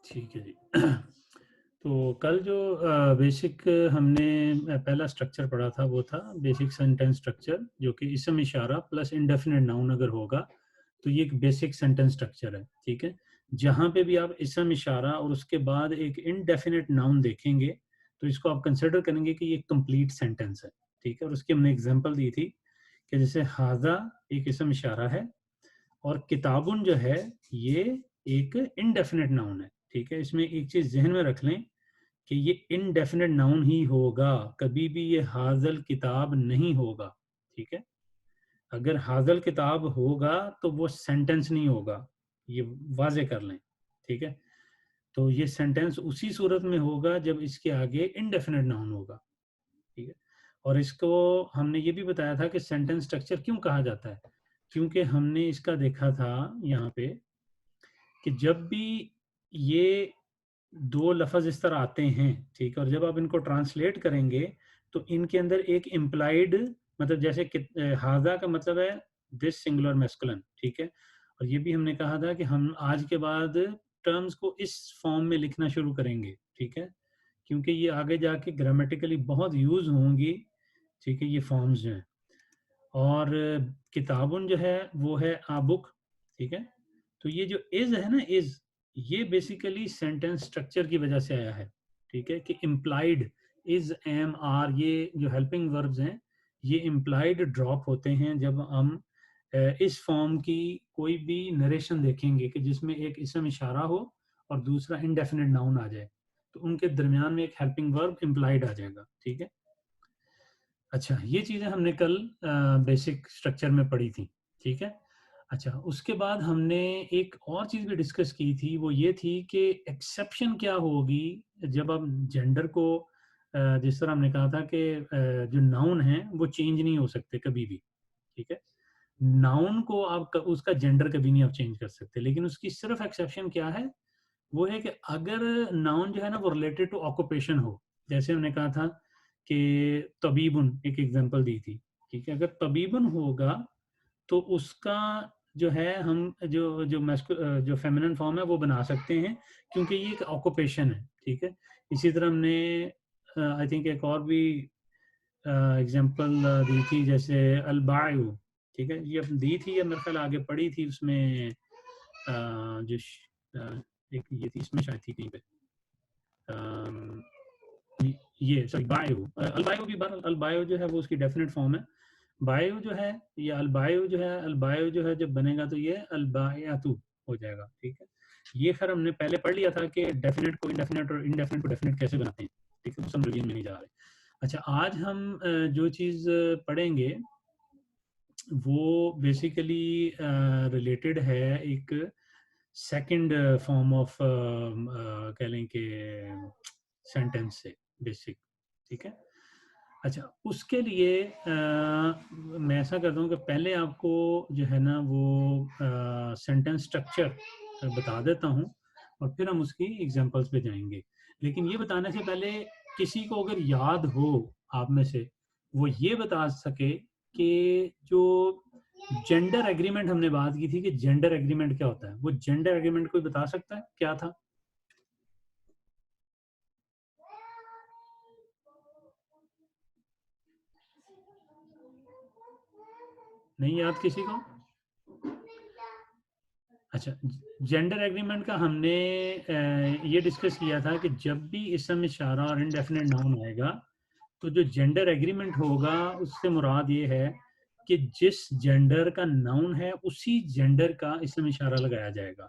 ठीक है जी। तो कल जो बेसिक हमने पहला स्ट्रक्चर पढ़ा था वो था बेसिक सेंटेंस स्ट्रक्चर, जो कि इसम इशारा प्लस इंडेफिनिट नाउन अगर होगा तो ये एक बेसिक सेंटेंस स्ट्रक्चर है। ठीक है, जहाँ पे भी आप इसम इशारा और उसके बाद एक इनडेफिनिट नाउन देखेंगे तो इसको आप कंसिडर करेंगे कि ये कंप्लीट सेंटेंस है। ठीक है, और उसकी हमने एग्जांपल दी थी कि जैसे हाजा एक इसम इशारा है और किताबुन जो है ये एक इनडेफिनिट नाउन है। ठीक है, इसमें एक चीज जहन में रख लें कि ये इनडेफिनिट नाउन ही होगा, कभी भी ये हाजल किताब नहीं होगा। ठीक है, अगर हाजल किताब होगा तो वो सेंटेंस नहीं होगा, ये वाजे कर लें। ठीक है, तो ये सेंटेंस उसी सूरत में होगा जब इसके आगे इनडेफिनिट नाउन होगा। ठीक है, और इसको हमने ये भी बताया था कि सेंटेंस स्ट्रक्चर क्यों कहा जाता है, क्योंकि हमने इसका देखा था यहाँ पे कि जब भी ये दो लफ्ज़ इस तरह आते हैं, ठीक है, और जब आप इनको ट्रांसलेट करेंगे तो इनके अंदर एक इम्प्लाइड, मतलब जैसे हाजा का मतलब है दिस सिंगुलर मैस्कुलिन। ठीक है, और ये भी हमने कहा था कि हम आज के बाद टर्म्स को इस फॉर्म में लिखना शुरू करेंगे। ठीक है, क्योंकि ये आगे जाके ग्रामेटिकली बहुत यूज होंगी। ठीक है, ये फॉर्म्स जो हैं, और किताबुन जो है वो है आ बुक। ठीक है, तो ये जो इज है ना, इज, ये बेसिकली सेंटेंस स्ट्रक्चर की वजह से आया है। ठीक है, कि इम्प्लाइड इज एम आर, ये जो हेल्पिंग वर्ब्स हैं ये इम्प्लाइड ड्रॉप होते हैं जब हम इस फॉर्म की कोई भी नरेशन देखेंगे कि जिसमें एक इसम इशारा हो और दूसरा इनडेफिनिट नाउन आ जाए, तो उनके दरमियान में एक हेल्पिंग वर्ब इम्प्लाइड आ जाएगा। ठीक है, अच्छा, ये चीज़ें हमने कल बेसिक स्ट्रक्चर में पढ़ी थी। ठीक है, अच्छा, उसके बाद हमने एक और चीज़ भी डिस्कस की थी, वो ये थी कि एक्सेप्शन क्या होगी जब आप जेंडर को जिस तरह हमने कहा था कि जो नाउन है वो चेंज नहीं हो सकते कभी भी। ठीक है, नाउन को आप उसका जेंडर कभी नहीं आप चेंज कर सकते, लेकिन उसकी सिर्फ एक्सेप्शन क्या है, वो है कि अगर नाउन जो है ना वो रिलेटेड टू ऑक्यूपेशन हो। जैसे हमने कहा था कि तबीबुन एक एग्जांपल दी थी। ठीक है, अगर तबीबुन होगा तो उसका जो है हम जो फेमिनिन फॉर्म है वो बना सकते हैं, क्योंकि ये एक ऑक्यूपेशन है। ठीक है, इसी तरह हमने आई थिंक एक और भी एग्जांपल दी थी, जैसे अलबायु। ठीक है, ये दी थी या मेरे ख्याल आगे पढ़ी थी उसमें जो एक ये थी, इसमें शायद थी कहीं पे ये सॉरी बायो, अलबायो भी अलबायो जो है वो उसकी डेफिनेट फॉर्म है। बायो जो है, ये अलबायो जो है, अलबायो जो है जब बनेगा तो ये अलबायातु हो जाएगा। ठीक है, ये खैर हमने पहले पढ़ लिया था कि डेफिनेट को इनडेफिनेट और इनडेफिनेट को डेफिनेट कैसे बनाते हैं। ठीक है, उस हम रिवीजन में नहीं जा रहे। अच्छा, आज हम जो चीज़ पढ़ेंगे वो बेसिकली रिलेटेड है एक सेकंड फॉर्म ऑफ कह लें कि सेंटेंस से, बेसिक। ठीक है, अच्छा, उसके लिए मैं ऐसा करता हूँ कि पहले आपको जो है ना वो सेंटेंस स्ट्रक्चर बता देता हूँ और फिर हम उसकी एग्जांपल्स पे जाएंगे। लेकिन ये बताने से पहले किसी को अगर याद हो आप में से, वो ये बता सके कि जो जेंडर एग्रीमेंट हमने बात की थी कि जेंडर एग्रीमेंट क्या होता है, वो जेंडर एग्रीमेंट कोई बता सकता है क्या था? नहीं याद किसी को? अच्छा, जेंडर एग्रीमेंट का हमने ये डिस्कस किया था कि जब भी इसम इशारा और इनडेफिनेट नाउन आएगा तो जो जेंडर एग्रीमेंट होगा उससे मुराद ये है कि जिस जेंडर का नाउन है उसी जेंडर का इसम इशारा लगाया जाएगा।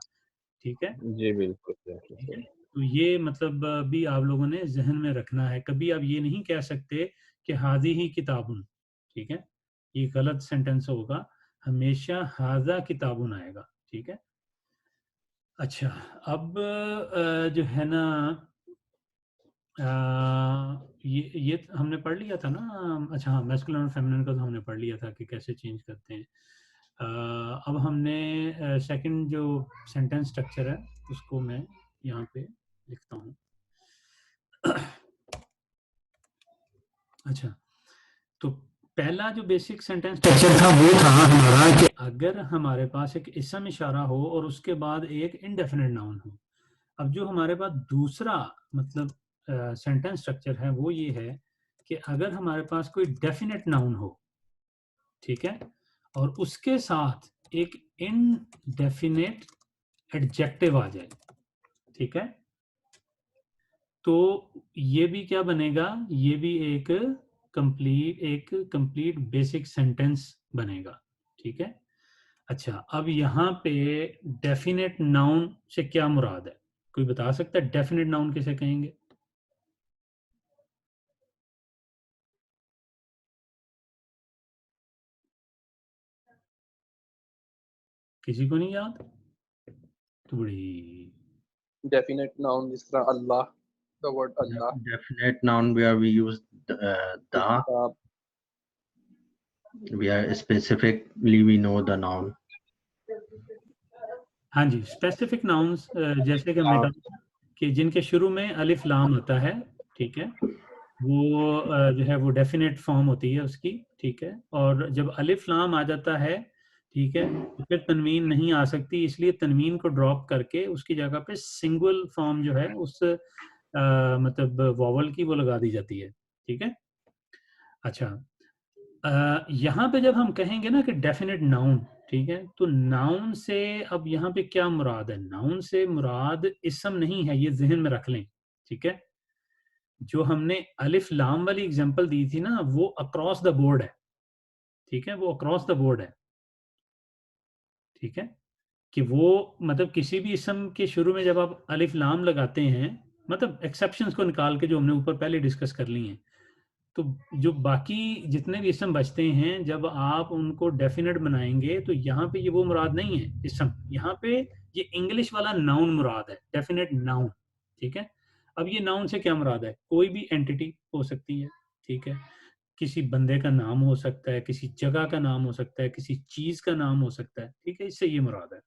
ठीक है, जी बिल्कुल बिल्कुल ठीक है, सही। तो ये मतलब भी आप लोगों ने जहन में रखना है। कभी आप ये नहीं कह सकते कि हाजी ही किताबुन। ठीक है, ये गलत सेंटेंस होगा, हमेशा हाजा किताबुन आएगा। ठीक है, अच्छा, अब जो है ना ये हमने पढ़ लिया था ना। अच्छा हाँ, मैस्कुलिन और फेमिनिन का तो हमने पढ़ लिया था कि कैसे चेंज करते हैं। अब हमने सेकंड जो सेंटेंस स्ट्रक्चर है उसको मैं यहाँ पे लिखता हूँ। अच्छा, तो पहला जो बेसिक सेंटेंस स्ट्रक्चर था वो था हमारा कि अगर हमारे पास एक इसम इशारा हो और उसके बाद एक इनडेफिनिट नाउन हो, अब जो हमारे पास दूसरा मतलब सेंटेंस स्ट्रक्चर है वो ये है कि अगर हमारे पास कोई डेफिनेट नाउन हो, ठीक है, और उसके साथ एक इनडेफिनेट एडजेक्टिव आ जाए, ठीक है, तो ये भी क्या बनेगा, ये भी एक कंप्लीट बेसिक सेंटेंस बनेगा, ठीक है। अच्छा, अब यहाँ पे डेफिनेट नाउन से क्या मुराद है, कोई बता सकता है डेफिनेट नाउन किसे कहेंगे? किसी को नहीं याद? तो बड़ी Definite noun जिस तरह Allah, the word Allah. Definite noun where we use the, किताब. we are specifically we know the noun. हाँ जी, स्पेसिफिक नाउन्स जैसे कि हमने कहा कि जिनके शुरू में अलिफ लाम आता है, ठीक है, वो जो है वो डेफिनेट फॉर्म होती है उसकी, ठीक है, और जब अलिफ लाम आ जाता है, ठीक है, तो फिर तनवीन नहीं आ सकती, इसलिए तनवीन को ड्रॉप करके उसकी जगह पे सिंगल फॉर्म जो है उस मतलब वॉवल की वो लगा दी जाती है, ठीक है। अच्छा, यहाँ पे जब हम कहेंगे ना कि डेफिनेट नाउन, ठीक है, तो नाउन से अब यहाँ पे क्या मुराद है, नाउन से मुराद इसम नहीं है, ये जहन में रख लें, ठीक है। जो हमने अलिफ लाम वाली एग्जांपल दी थी ना, वो अक्रॉस द बोर्ड है, ठीक है, वो अक्रॉस द बोर्ड है, ठीक है, कि वो मतलब किसी भी इसम के शुरू में जब आप अलिफ लाम लगाते हैं, मतलब एक्सेप्शंस को निकाल के जो हमने ऊपर पहले डिस्कस कर ली हैं, तो जो बाकी जितने भी इसम बचते हैं जब आप उनको डेफिनेट बनाएंगे तो यहाँ पे ये वो मुराद नहीं है इसम, यहाँ पे ये इंग्लिश वाला नाउन मुराद है, डेफिनेट नाउन, ठीक है। अब ये नाउन से क्या मुराद है, कोई भी एंटिटी हो सकती है, ठीक है, किसी बंदे का नाम हो सकता है, किसी जगह का नाम हो सकता है, किसी चीज का नाम हो सकता है, ठीक है, इससे ये मुराद है,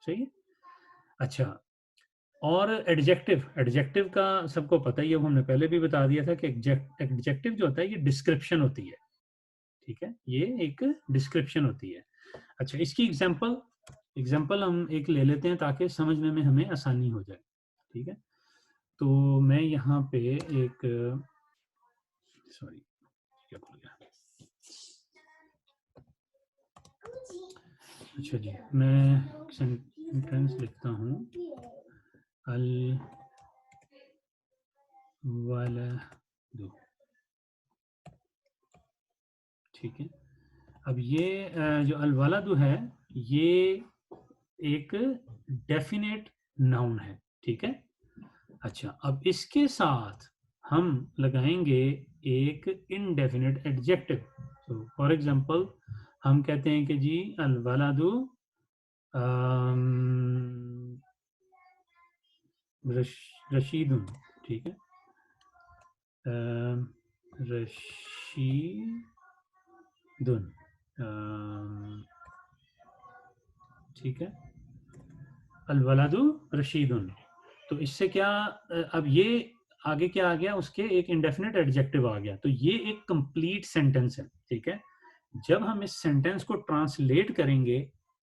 सही है। अच्छा, और एडजेक्टिव, एडजेक्टिव का सबको पता ही है, वो हमने पहले भी बता दिया था कि एडजेक्टिव जो होता है ये डिस्क्रिप्शन होती है, ठीक है, ये एक डिस्क्रिप्शन होती है। अच्छा, इसकी एग्जांपल हम एक ले लेते हैं ताकि समझने में हमें आसानी हो जाए, ठीक है। तो मैं यहाँ पे एक सॉरी क्या बोल गया, अच्छा जी, मैं सेंटेंस लिखता हूँ, अल वलदु, ठीक है। अब ये जो अल वलदु है ये एक डेफिनेट नाउन है, ठीक है। अच्छा, अब इसके साथ हम लगाएंगे एक इनडेफिनेट एडजेक्टिव, तो फॉर एग्जांपल हम कहते हैं कि जी अल वलदु रशीदुन, ठीक है, रशीदुन, ठीक है, अल वलदु रशीदुन, तो इससे क्या अब ये आगे क्या आ गया, उसके एक इंडेफिनेट एडजेक्टिव आ गया, तो ये एक कंप्लीट सेंटेंस है, ठीक है। जब हम इस सेंटेंस को ट्रांसलेट करेंगे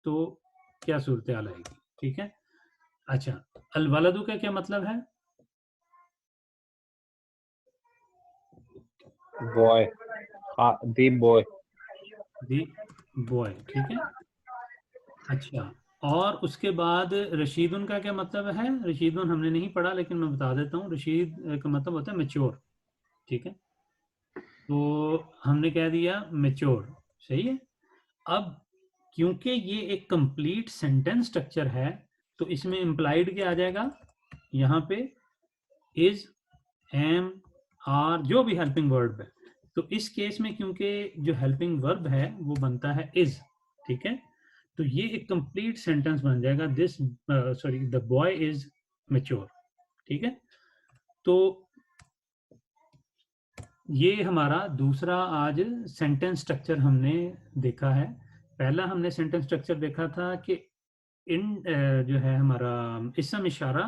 तो क्या सूरत हाल आएगी, ठीक है। अच्छा, अल वलदु का क्या मतलब है? बॉय, दी बॉय, दी बॉय, ठीक है। अच्छा, और उसके बाद रशीदुन का क्या मतलब है? रशीदुन हमने नहीं पढ़ा लेकिन मैं बता देता हूँ, रशीद का मतलब होता है मेच्योर, ठीक है, तो हमने कह दिया मेच्योर, सही है। अब क्योंकि ये एक कंप्लीट सेंटेंस स्ट्रक्चर है तो इसमें इम्प्लाइड क्या आ जाएगा, यहाँ पे इज, एम, आर, जो भी हेल्पिंग वर्ब है, तो इस केस में क्योंकि जो हेल्पिंग वर्ब है वो बनता है इज, ठीक है, तो ये एक कंप्लीट सेंटेंस बन जाएगा, this sorry the boy is mature, ठीक है। तो ये हमारा दूसरा आज सेंटेंस स्ट्रक्चर हमने देखा है। पहला हमने सेंटेंस स्ट्रक्चर देखा था कि इन जो है हमारा इसम इशारा,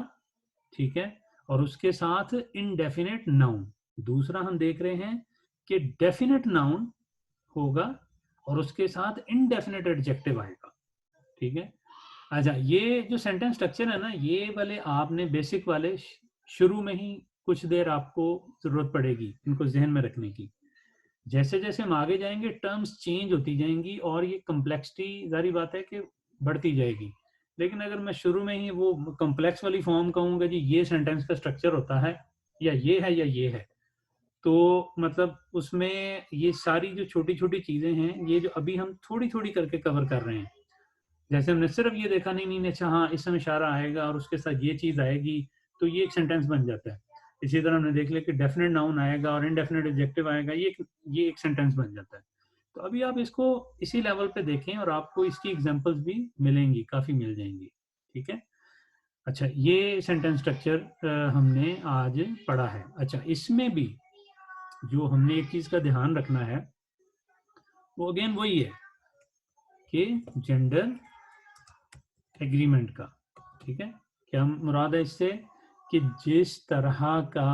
ठीक है, और उसके साथ इनडेफिनेट नाउन। दूसरा हम देख रहे हैं कि डेफिनेट नाउन होगा और उसके साथ इनडेफिनेट एडजेक्टिव आएगा, ठीक है। अच्छा, ये जो सेंटेंस स्ट्रक्चर है ना, ये वाले आपने बेसिक वाले शुरू में ही कुछ देर आपको जरूरत पड़ेगी इनको जहन में रखने की। जैसे जैसे हम आगे जाएंगे टर्म्स चेंज होती जाएंगी और ये कम्प्लेक्सिटी जारी बात है कि बढ़ती जाएगी। लेकिन अगर मैं शुरू में ही वो कम्प्लेक्स वाली फॉर्म कहूँगा जी ये सेंटेंस का स्ट्रक्चर होता है या ये है, तो मतलब उसमें ये सारी जो छोटी छोटी चीज़ें हैं, ये जो अभी हम थोड़ी थोड़ी करके कवर कर रहे हैं, जैसे हमने सिर्फ ये देखा नहीं नहीं अच्छा हाँ इसमें इशारा आएगा और उसके साथ ये चीज़ आएगी तो ये एक सेंटेंस बन जाता है। इसी तरह हमने देख लिया कि डेफिनेट नाउन आएगा और इनडेफिनेट एडजेक्टिव आएगा, ये एक सेंटेंस बन जाता है। तो अभी आप इसको इसी लेवल पे देखें और आपको इसकी एग्जांपल्स भी मिलेंगी, काफ़ी मिल जाएंगी। ठीक है, अच्छा ये सेंटेंस स्ट्रक्चर हमने आज पढ़ा है। अच्छा, इसमें भी जो हमने एक चीज़ का ध्यान रखना है वो अगेन वही है कि जेंडर एग्रीमेंट का। ठीक है, क्या मुराद है इससे कि जिस तरह का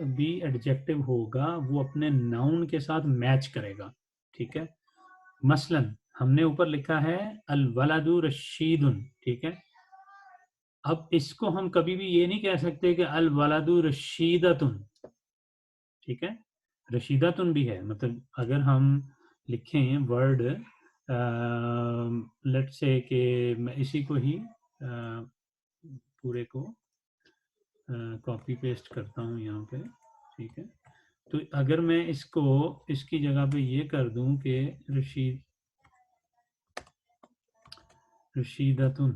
भी एडजेक्टिव होगा वो अपने नाउन के साथ मैच करेगा। ठीक है, मसलन हमने ऊपर लिखा है अल वलदु रशीदुन। ठीक है, अब इसको हम कभी भी ये नहीं कह सकते कि अल वलदु रशीदतुन। ठीक है, रशीदतुन भी है, मतलब अगर हम लिखें वर्ड लेट्स से कि मैं इसी को ही पूरे को कॉपी पेस्ट करता हूँ यहाँ पे। ठीक है, तो अगर मैं इसको इसकी जगह पे ये कर दूं कि रशीदतुन,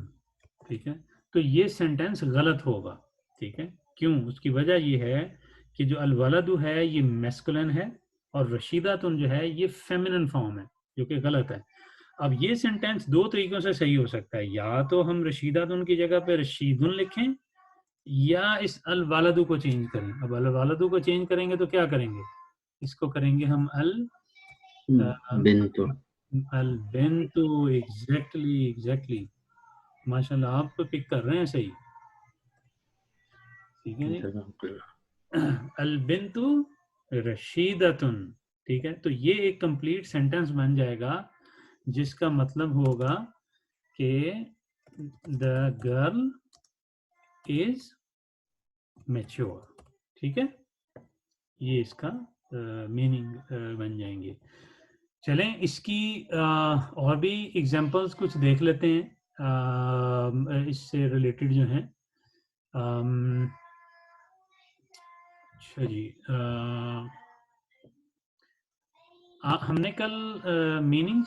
ठीक है, तो ये सेंटेंस गलत होगा। ठीक है, क्यों? उसकी वजह ये है कि जो अल वलदु है ये मैस्कुलिन है और रशीदतुन जो है ये फेमिनिन फॉर्म है, जो कि गलत है। अब ये सेंटेंस दो तरीकों से सही हो सकता है, या तो हम रशीदतुन की जगह पे रशीदुन लिखें या इस अल वालदू को चेंज करें। अब अल वालदू को चेंज करेंगे तो क्या करेंगे, इसको करेंगे हम अल बिंतु। अल बिंतु। एग्जैक्टली माशाल्लाह, आप तो पिक कर रहे हैं सही। ठीक है जी, अल बिंतु रशीदतुन। ठीक है, तो ये एक कंप्लीट सेंटेंस बन जाएगा जिसका मतलब होगा कि द गर्ल इज मैच्योर। ठीक है, ये इसका मीनिंग बन जाएंगे। चलें इसकी और भी एग्जांपल्स कुछ देख लेते हैं इससे रिलेटेड जो हैं। अच्छा जी, हमने कल मीनिंग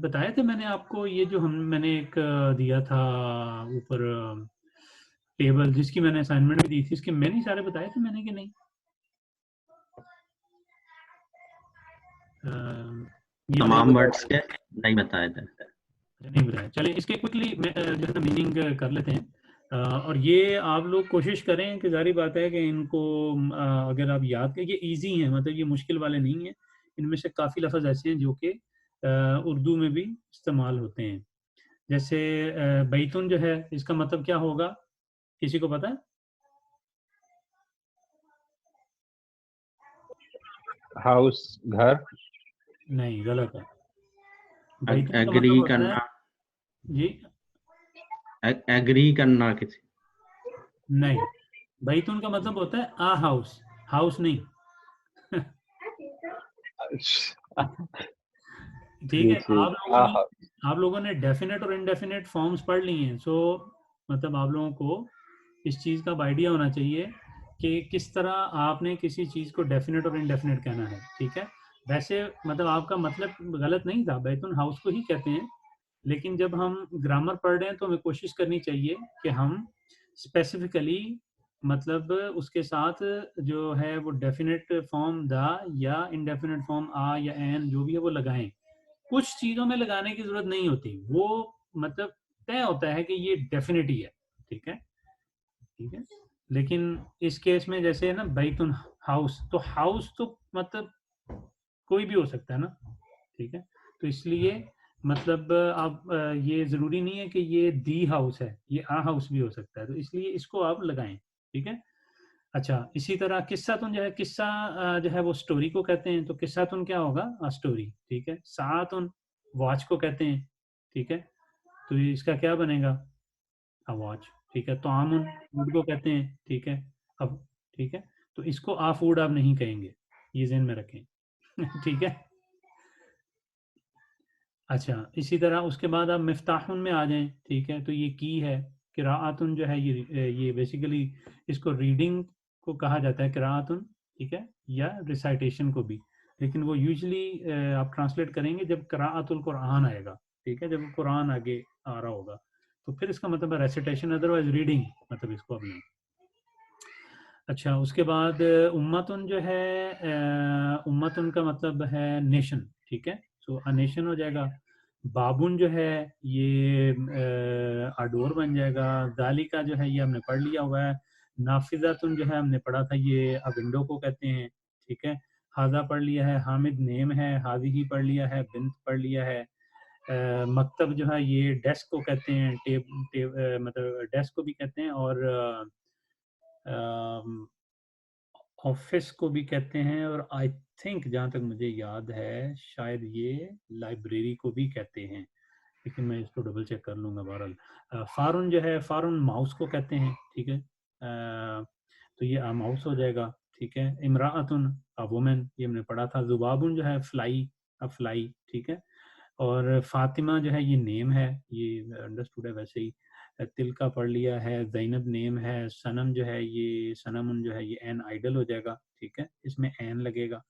बताए थे मैंने आपको, ये जो मैंने एक दिया था ऊपर टेबल जिसकी मैंने असाइनमेंट भी दी थी, इसके मैंने सारे बताए थे मैंने कि नहीं? तमाम वर्ड्स के नहीं बताए थे। नहीं बताया। चलिए इसके क्विकली जो है मीनिंग कर लेते हैं। और ये आप लोग कोशिश करें कि जारी बात है कि इनको अगर आप याद करें, ये इजी हैं, मतलब ये मुश्किल वाले नहीं हैं। इनमें से काफ़ी लफ्ज़ ऐसे हैं जो कि उर्दू में भी इस्तेमाल होते हैं। जैसे बैतुन जो है, इसका मतलब क्या होगा, किसी को पता है? हाउस, घर। नहीं, गलत है। बैतुन का एग्री मतलब होता करना। है जी, एग्री करना किसी। नहीं, बैतुन का मतलब होता है आ हाउस, हाउस नहीं। ठीक है, आप लोगों ने डेफिनेट और इनडेफिनेट फॉर्म्स पढ़ ली हैं, सो मतलब आप लोगों को इस चीज़ का आइडिया होना चाहिए कि किस तरह आपने किसी चीज़ को डेफिनेट और इनडेफिनेट कहना है। ठीक है, वैसे मतलब आपका मतलब गलत नहीं था, बैतुन हाउस को ही कहते हैं, लेकिन जब हम ग्रामर पढ़ रहे हैं तो हमें कोशिश करनी चाहिए कि हम स्पेसिफिकली मतलब उसके साथ जो है वो डेफिनेट फॉर्म द या इनडेफिनेट फॉर्म आ या एन जो भी है वो लगाएं। कुछ चीज़ों में लगाने की जरूरत नहीं होती, वो मतलब तय होता है कि ये डेफिनेट ही है। ठीक है, ठीक है, लेकिन इस केस में जैसे है ना बैतुन हाउस, तो हाउस तो मतलब कोई भी हो सकता है ना। ठीक है, तो इसलिए मतलब आप ये जरूरी नहीं है कि ये दी हाउस है, ये आ हाउस भी हो सकता है, तो इसलिए इसको आप लगाएं। ठीक है, अच्छा इसी तरह किस्सातुन जो है, किस्सा जो है वो स्टोरी को कहते हैं, तो किस्सातुन क्या होगा, स्टोरी। ठीक है, सातुन वॉच को कहते हैं। ठीक है, तो ये इसका क्या बनेगा, अ वॉच, ठीक है। तो आमुन फूड को कहते हैं, ठीक है। अब ठीक है, तो इसको आ फूड आप नहीं कहेंगे, ये ज़हन में रखें ठीक है। अच्छा, इसी तरह उसके बाद आप मिफ्ताहुन में आ जाएं, ठीक है। तो ये की है, किराअतुन जो है ये बेसिकली इसको रीडिंग को कहा जाता है किराअतुन, ठीक है, या रिसाइटेशन को भी, लेकिन वो यूजली आप ट्रांसलेट करेंगे जब किराअतुल कुरान आएगा, ठीक है, जब कुरान आगे आ रहा होगा तो फिर इसका मतलब है रेसिटेशन, अदरवाइज रीडिंग मतलब इसको अब नहीं। अच्छा, उसके बाद उम्मतुन जो है, उम्मतुन का मतलब है नेशन, ठीक है। सो अ नेशन हो जाएगा। बाबुन जो है ये अडोर बन जाएगा। जालिका जो है ये हमने पढ़ लिया हुआ है। नाफिजातुन जो है हमने पढ़ा था, ये अ विंडो को कहते हैं, ठीक है। हाजा पढ़ लिया है। हामिद नेम है। हाजी ही पढ़ लिया है। बिंत पढ़ लिया है। मकतब जो है ये डेस्क को कहते हैं, मतलब डेस्क को भी कहते हैं, और ऑफिस को भी कहते हैं, और आई थिंक जहाँ तक मुझे याद है शायद ये लाइब्रेरी को भी कहते हैं, लेकिन मैं इसको डबल चेक कर लूँगा। बहरहाल फ़ारुन जो है, फ़ारुन माउस को कहते हैं, ठीक है। तो ये माउस हो जाएगा, ठीक है। इमराअतुन अ वुमन, ये हमने पढ़ा था। ज़ुबाबुन जो है फ्लाई, अ फ्लाई, ठीक है। और फ़ातिमा जो है ये नेम है, ये अंडरस्टूड है वैसे ही। तिलका पढ़ लिया है। ज़ैनब नेम है। सनम जो है ये, सनमुन जो है ये एन आइडल हो जाएगा, ठीक है, इसमें एन लगेगा।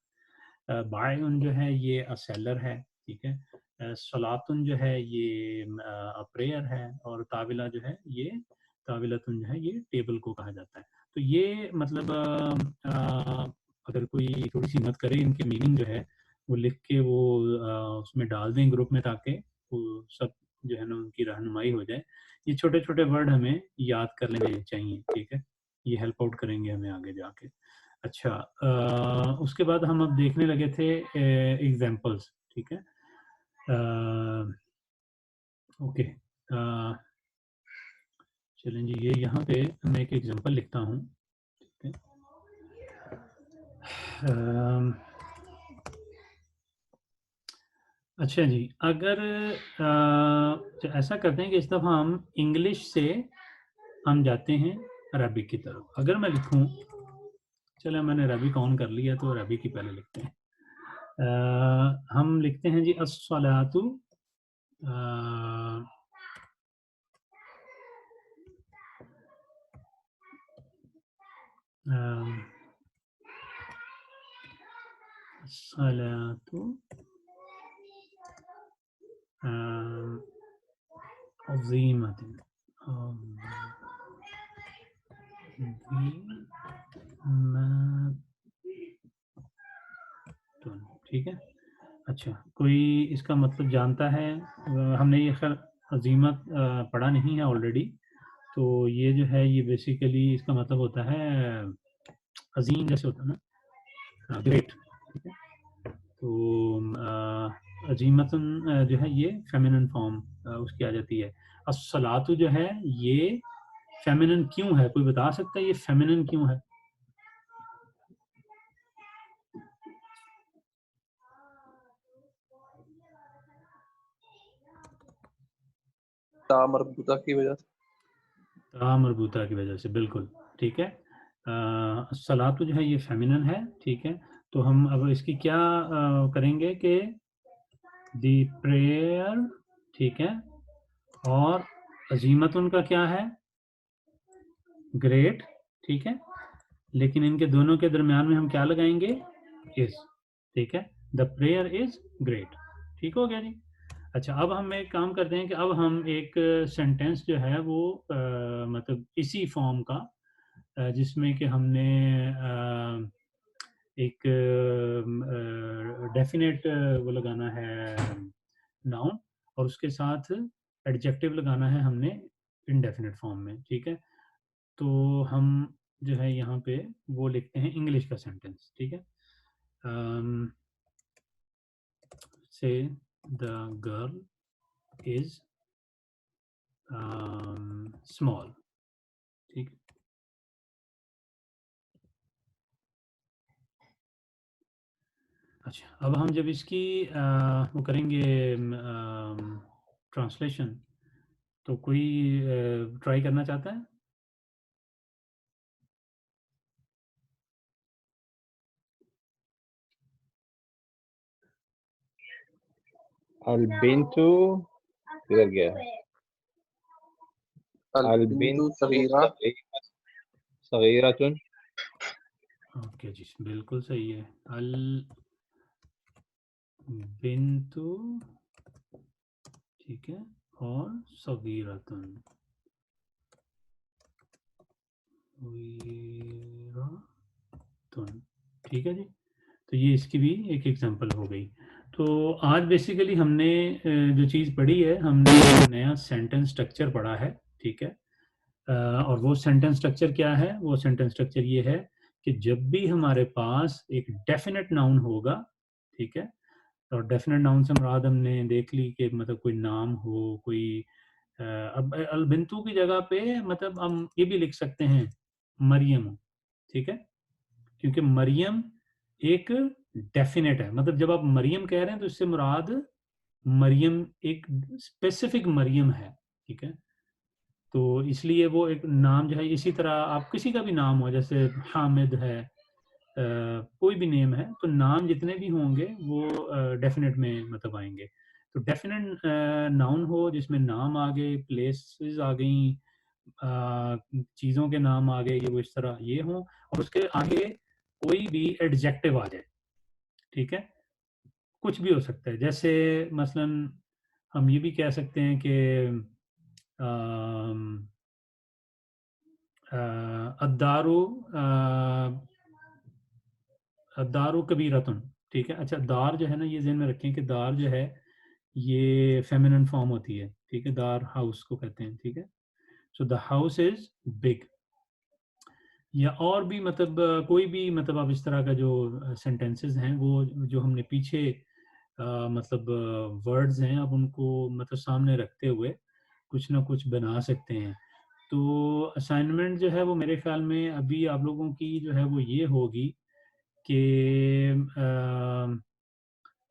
बायउन जो है ये अ सेलर है, ठीक है। सलातुन जो है ये प्रेयर है, और ताविला जो है ये, ताविलतुन जो है ये टेबल को कहा जाता है। तो ये मतलब अगर कोई थोड़ी सी मदद करे, इनके मीनिंग जो है वो लिख के वो उसमें डाल दें ग्रुप में, ताकि वो सब जो है ना उनकी रहनुमाई हो जाए। ये छोटे छोटे वर्ड हमें याद कर लेने चाहिए, ठीक है, ये हेल्प आउट करेंगे हमें आगे जाके। अच्छा, उसके बाद हम अब देखने लगे थे एग्जाम्पल्स, ठीक है। ओके, चलें जी, ये यहाँ पे मैं एक एग्जांपल लिखता हूँ, ठीक है। अच्छा जी, अगर तो ऐसा करते हैं कि इस दफ़ा हम इंग्लिश से हम जाते हैं अरबिक की तरफ। अगर मैं लिखूँ, चलो मैंने अरबिक ऑन कर लिया तो अरबिक ही पहले लिखते हैं। हम लिखते हैं जी अस्सलातु, अस्सलातु अज़ीमतुन, अज़ीमतुन, ठीक है। अच्छा, कोई इसका मतलब जानता है? हमने ये खैर अज़ीमत पढ़ा नहीं है ऑलरेडी, तो ये जो है ये बेसिकली इसका मतलब होता है अज़ीम, जैसे होता है ना, ग्रेट, ठीक है। तो अजीमतन जो है ये फेमिनिन फॉर्म उसकी आ जाती है। अस्सलातु जो है ये फेमिनिन क्यों है, कोई बता सकता है ये फेमिनिन क्यों है? ता मरबूता की वजह से। मरबूता की वजह से, बिल्कुल ठीक है। अस्सलातु जो है ये फेमिनिन है, ठीक है। तो हम अब इसकी क्या करेंगे कि दी प्रेयर, ठीक है, और अजीमतुन का क्या है, ग्रेट, ठीक है। लेकिन इनके दोनों के दरमियान में हम क्या लगाएंगे, इज, ठीक है। द प्रेयर इज ग्रेट, ठीक हो गया जी। अच्छा, अब हम एक काम करते हैं कि अब हम एक सेंटेंस जो है वो मतलब इसी फॉर्म का जिसमें कि हमने एक डेफिनेट वो लगाना है नाउन, और उसके साथ एडजेक्टिव लगाना है हमने इनडेफिनेट फॉर्म में, ठीक है। तो हम जो है यहाँ पे वो लिखते हैं इंग्लिश का सेंटेंस, ठीक है। से द गर्ल इज स्मॉल, ठीक। अच्छा, अब हम जब इसकी वो करेंगे ट्रांसलेशन, तो कोई ट्राई करना चाहता है? अलबिंतु किधर गया? अलबिंतु सगीरा। सगीरतुन। ओके जी, बिल्कुल सही है। अल बिंतु, ठीक है, और सगीरतुन, वीरातुन, ठीक है जी। तो ये इसकी भी एक एग्जांपल हो गई। तो आज बेसिकली हमने जो चीज़ पढ़ी है, हमने एक नया सेंटेंस स्ट्रक्चर पढ़ा है, ठीक है। और वो सेंटेंस स्ट्रक्चर क्या है? वो सेंटेंस स्ट्रक्चर ये है कि जब भी हमारे पास एक डेफिनेट नाउन होगा, ठीक है, और डेफिनेट नाउन से मुराद हमने देख ली कि मतलब कोई नाम हो, कोई अब अलबिंतु की जगह पे मतलब हम ये भी लिख सकते हैं मरियम, ठीक है, क्योंकि मरियम एक डेफिनेट है। मतलब जब आप मरियम कह रहे हैं तो इससे मुराद मरियम एक स्पेसिफिक मरियम है, ठीक है। तो इसलिए वो एक नाम जो है, इसी तरह आप किसी का भी नाम हो, जैसे हामिद है, कोई भी नेम है, तो नाम जितने भी होंगे वो डेफिनेट में मतलब आएंगे। तो डेफिनेट नाउन हो जिसमें नाम आ गए, प्लेसेस आ गई, चीज़ों के नाम आ गए, ये वो इस तरह ये हो, और उसके आगे कोई भी एडजेक्टिव आ जाए, ठीक है। कुछ भी हो सकता है, जैसे मसलन हम ये भी कह सकते हैं कि अद्दारू दारू कबीरतुन, ठीक है। अच्छा, दार जो है ना, ये ज़हन में रखें कि दार जो है ये फेमिनिन फॉर्म होती है, ठीक है, दार हाउस को कहते हैं, ठीक है। So the house is big, या और भी मतलब कोई भी मतलब आप इस तरह का जो सेंटेंसेस हैं वो जो हमने पीछे मतलब वर्ड्स हैं, आप उनको मतलब सामने रखते हुए कुछ ना कुछ बना सकते हैं। तो असाइनमेंट जो है वो मेरे ख्याल में अभी आप लोगों की जो है वो ये होगी कि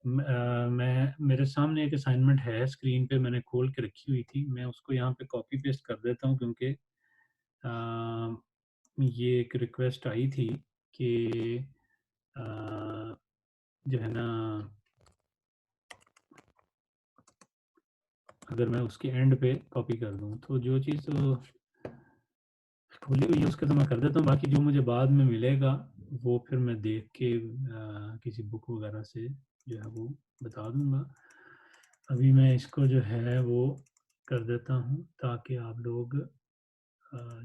मैं मेरे सामने एक असाइनमेंट है, स्क्रीन पे मैंने खोल के रखी हुई थी, मैं उसको यहाँ पे कॉपी पेस्ट कर देता हूँ, क्योंकि ये एक रिक्वेस्ट आई थी कि जो है ना, अगर मैं उसके एंड पे कॉपी कर दूँ तो जो चीज़ तो खुली हुई है उसका तो मैं कर देता हूँ, बाकी जो मुझे बाद में मिलेगा वो फिर मैं देख के किसी बुक वगैरह से जो है वो बता दूंगा। अभी मैं इसको जो है वो कर देता हूँ ताकि आप लोग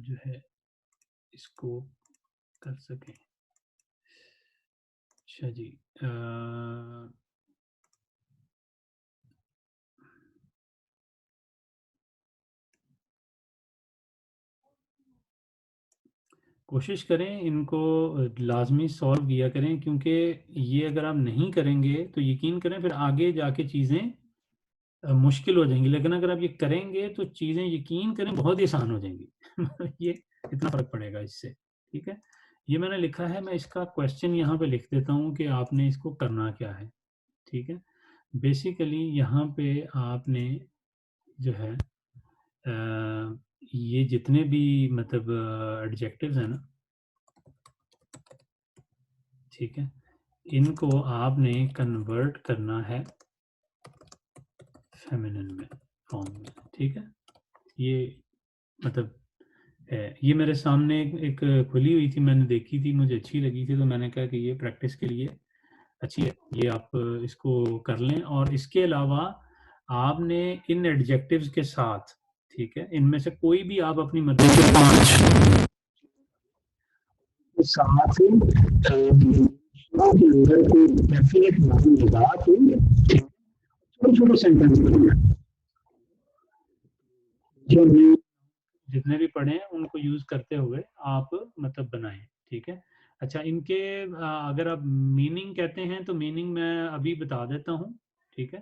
जो है इसको कर सकें। अच्छा जी, कोशिश करें इनको लाजमी सॉल्व किया करें, क्योंकि ये अगर आप नहीं करेंगे तो यकीन करें फिर आगे जाके चीज़ें मुश्किल हो जाएंगी, लेकिन अगर आप ये करेंगे तो चीज़ें यकीन करें बहुत ही आसान हो जाएंगी। ये इतना फ़र्क पड़ेगा इससे, ठीक है। ये मैंने लिखा है, मैं इसका क्वेश्चन यहाँ पे लिख देता हूँ कि आपने इसको करना क्या है, ठीक है। बेसिकली यहाँ पे आपने जो है ये जितने भी मतलब एडजेक्टिव्स हैं ना, ठीक है, इनको आपने कन्वर्ट करना है फेमिनिन में, फॉर्म में, ठीक है। ये मतलब है, ये मेरे सामने एक खुली हुई थी, मैंने देखी थी, मुझे अच्छी लगी थी, तो मैंने कहा कि ये प्रैक्टिस के लिए अच्छी है, ये आप इसको कर लें। और इसके अलावा आपने इन एडजेक्टिव्स के साथ, ठीक है, इनमें से कोई भी आप अपनी मर्जी से 5 साथ ही कोई डेफिनेट नाउन लगा के छोटे छोटे सेंटेंस बनाना, जो हमने जितने भी पढ़े हैं उनको यूज करते हुए आप मतलब बनाएं, ठीक है। अच्छा, इनके अगर आप मीनिंग कहते हैं तो मीनिंग मैं अभी बता देता हूँ, ठीक है।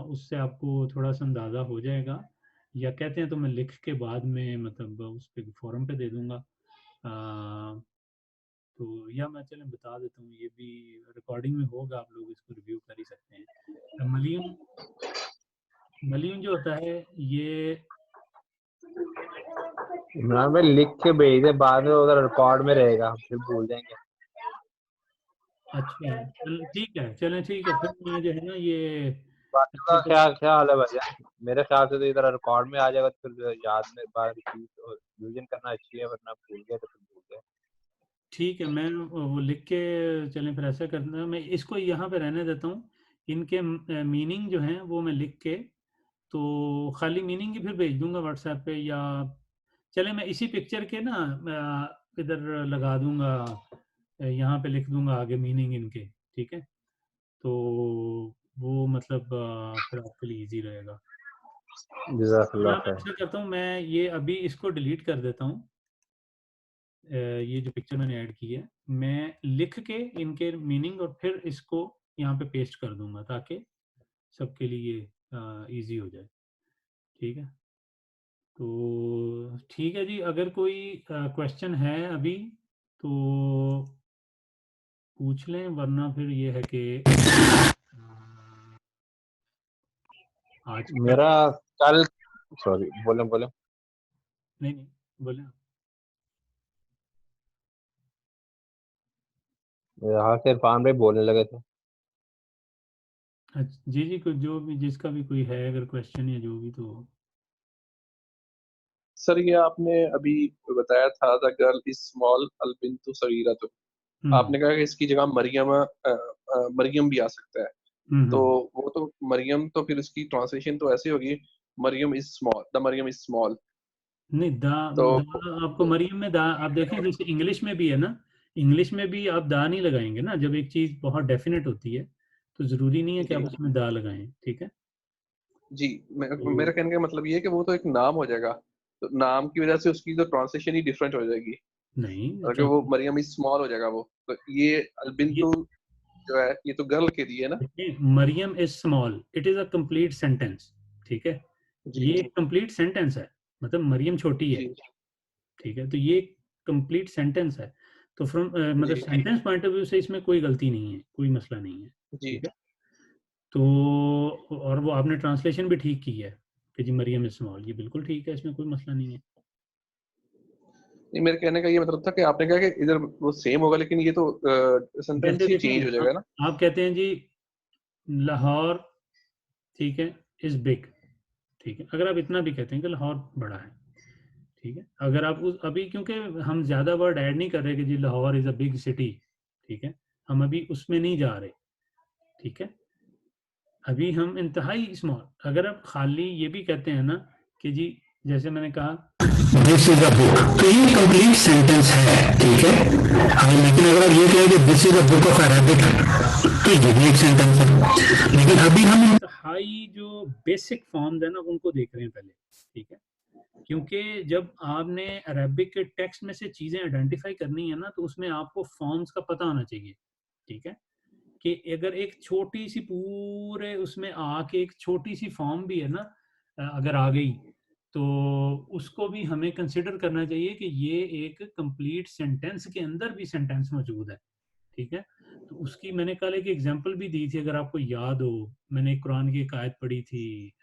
उससे आपको थोड़ा सा अंदाज़ा हो जाएगा, या कहते हैं तो मैं लिख के बाद में मतलब उस पर फोरम पे दे दूंगा। तो या मैं चलें बता देता हूँ, ये भी रिकॉर्डिंग में होगा, आप लोग इसको रिव्यू कर ही सकते हैं। मलियम मलियन जो होता है ये इमरान भाई लिख के भेज दे, बाद में उधर रिकॉर्ड में रहेगा, फिर भूल जाएंगे। अच्छा ठीक है, चलें ठीक है, फिर मैं जो है ना ये बाकी का क्या क्या हाल है भैया? मेरे ख्याल से तो इधर रिकॉर्ड में आ जाएगा, तो फिर याद में बार रिवीजन करना अच्छी है, वरना भूल गए तो फिर भूल गए। ठीक है, मैं वो लिख के, चलें फिर ऐसा करना, मैं इसको यहाँ पे रहने देता हूँ। इनके मीनिंग जो हैं वो मैं लिख के, तो खाली मीनिंग ही फिर भेज दूंगा व्हाट्सएप पे, या चले मैं इसी पिक्चर के ना इधर लगा दूंगा, यहाँ पे लिख दूंगा आगे मीनिंग इनके, ठीक है। तो वो मतलब फिर आपके लिए इजी रहेगा। जज़ाकल्लाह यहाँ मैं खैर। ऐसा करता हूँ, मैं ये अभी इसको डिलीट कर देता हूँ, ये जो पिक्चर मैंने ऐड की है, मैं लिख के इनके मीनिंग और फिर इसको यहाँ पे पेस्ट कर दूंगा, ताकि सबके लिए इजी हो जाए, ठीक है। तो ठीक है जी, अगर कोई क्वेश्चन है अभी तो पूछ लें, वरना फिर ये है कि आज का मेरा कल, सॉरी, बोले बोले। नहीं नहीं बोले। यहाँ से इरफान भाई बोलने लगे थे। अच्छा जी जी, कुछ जो भी जिसका भी कोई है अगर क्वेश्चन या जो भी, तो सर ये आपने अभी बताया था द गर्ल इज स्मॉल अल बिंतु सगीरा, तो हम्म आपने कहा कि इसकी जगह मरियम मरियम भी आ सकता है। तो हम्म। वो तो मरियम, तो फिर इसकी ट्रांसलेशन तो ऐसी होगी, Mariam is small, the Mariam is small. नहीं दा, तो दा आपको मरियम में दा, आप देखें जैसे इंग्लिश में भी है ना, इंग्लिश में भी आप दा नहीं लगाएंगे ना, जब एक चीज बहुत डेफिनेट होती है तो जरूरी नहीं है कि आप जी उसमें दा लगाएं, ठीक है। जी, तो मेरा कहने का मतलब ये है कि वो तो एक नाम हो जाएगा, तो नाम की वजह से उसकी तो ट्रांसलेशन ही डिफरेंट हो जाएगी। नहीं अगर वो मरियम इज स्मॉल हो जाएगा, वो तो ये ये अलबिंतु जो है ये तो गर्ल के लिए है ना। देखिए, Mariam is small, it is a complete sentence, ठीक है। जी ये एक कंप्लीट सेंटेंस है, मतलब मरियम छोटी है, जी ठीक है, तो ये कंप्लीट सेंटेंस है। तो फ्रॉम मतलब जी सेंटेंस पॉइंट ऑफ व्यू से इसमें कोई गलती नहीं है, कोई मसला नहीं है, जी। ठीक है। तो और वो आपने ट्रांसलेशन भी ठीक की है कि जी मरियम इज स्मॉल, ये बिल्कुल ठीक है, इसमें कोई मसला नहीं है। नहीं, मेरे कहने का ये मतलब था कि आपने कहा कि इधर वो सेम होगा, लेकिन ये तो सेंटेंस जैसे ही चेंज हो देखें जाएगा ना। आप कहते हैं जी लाहौर, ठीक है, इज बिग, ठीक है, अगर आप इतना भी कहते हैं कि लाहौर बड़ा है, ठीक है, अगर आप उस अभी, क्योंकि हम ज्यादा वर्ड ऐड नहीं कर रहे कि जी Lahore is a big city, ठीक है, हम अभी उसमें नहीं जा रहे, ठीक है। अभी हम इंतहाई स्मॉल, अगर आप खाली ये भी कहते हैं ना कि जी, जैसे मैंने कहा दिस इज अ बुक, तो ये कंप्लीट सेंटेंस है, ठीक है। लेकिन अगर आप ये कहें कि this is a book of Arabic, तो ये भी एक सेंटेंस है। लेकिन अभी हम इंतहाई जो बेसिक फॉर्म्स है ना उनको देख रहे हैं पहले, ठीक है। क्योंकि जब आपने अरेबिक के टेक्स्ट में से चीजें आइडेंटिफाई करनी है ना, तो उसमें आपको फॉर्म्स का पता होना चाहिए, ठीक है। कि अगर एक छोटी सी पूरे उसमें आके एक छोटी सी फॉर्म भी है ना, अगर आ गई, तो उसको भी हमें कंसिडर करना चाहिए कि ये एक कंप्लीट सेंटेंस के अंदर भी सेंटेंस मौजूद है, ठीक है। तो उसकी मैंने कल एक एग्जांपल भी दी थी, अगर आपको याद हो, मैंने एक कुरान की एक आयत पढ़ी थी,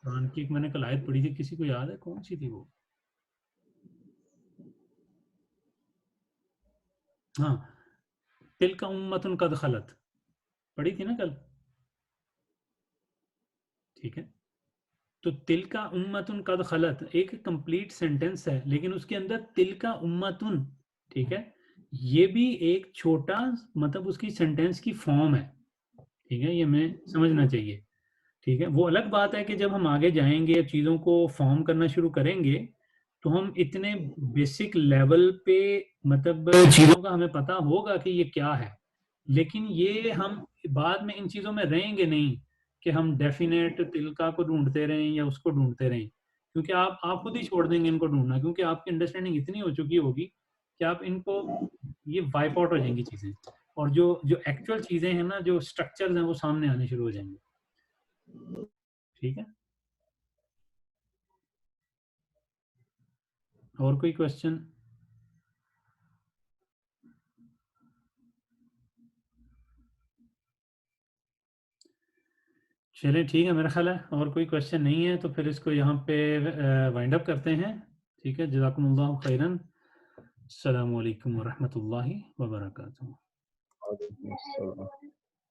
कुरान की एक मैंने कल आयत पढ़ी थी, किसी को याद है कौन सी थी वो? हाँ, तिलका उम्मतुन कद खलत, पढ़ी थी ना कल, ठीक है। तो तिलका उम्मतुन कद खलत एक कंप्लीट सेंटेंस है, लेकिन उसके अंदर तिलका उम्मतुन, ठीक है, ये भी एक छोटा, मतलब उसकी सेंटेंस की फॉर्म है, ठीक है, ये हमें समझना चाहिए, ठीक है। वो अलग बात है कि जब हम आगे जाएंगे चीज़ों को फॉर्म करना शुरू करेंगे, तो हम इतने बेसिक लेवल पे, मतलब चीज़ों का हमें पता होगा कि ये क्या है, लेकिन ये हम बाद में इन चीज़ों में रहेंगे नहीं कि हम डेफिनेट तिलका को ढूंढते रहें या उसको ढूंढते रहें, क्योंकि आप खुद ही छोड़ देंगे इनको ढूंढना, क्योंकि आपकी अंडरस्टैंडिंग इतनी हो चुकी होगी कि आप इनको, ये वाइप आउट हो जाएंगी चीज़ें, और जो जो एक्चुअल चीज़ें हैं ना, जो स्ट्रक्चर्स हैं, वो सामने आने शुरू हो जाएंगे, ठीक है। और कोई क्वेश्चन? चलिए ठीक है, मेरा ख्याल है और कोई क्वेश्चन नहीं है तो फिर इसको यहाँ पे वाइंड अप करते हैं। ठीक है, जज़ाकुमुल्लाहु खैरन। अस्सलामु अलैकुम व रहमतुल्लाहि व बरकातुहू। और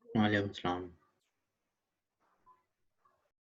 वालेकुम अस्सलाम।